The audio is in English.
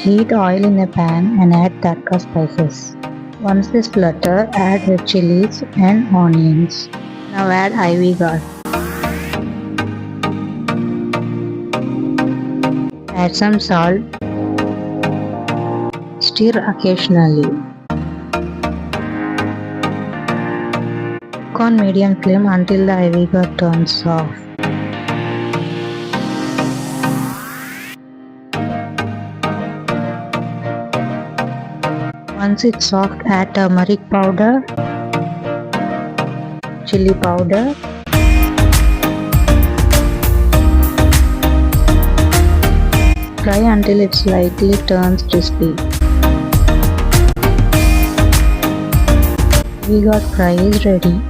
Heat oil in a pan and add tadka spices. Once they splutter, add red chillies and onions. Now add ivy gourd. Add some salt. Stir occasionally. Cook on medium flame until the ivy gourd turns soft. Once it's soft, add turmeric powder, chilli powder, fry until it slightly turns crispy. Ivy gourd fry is ready.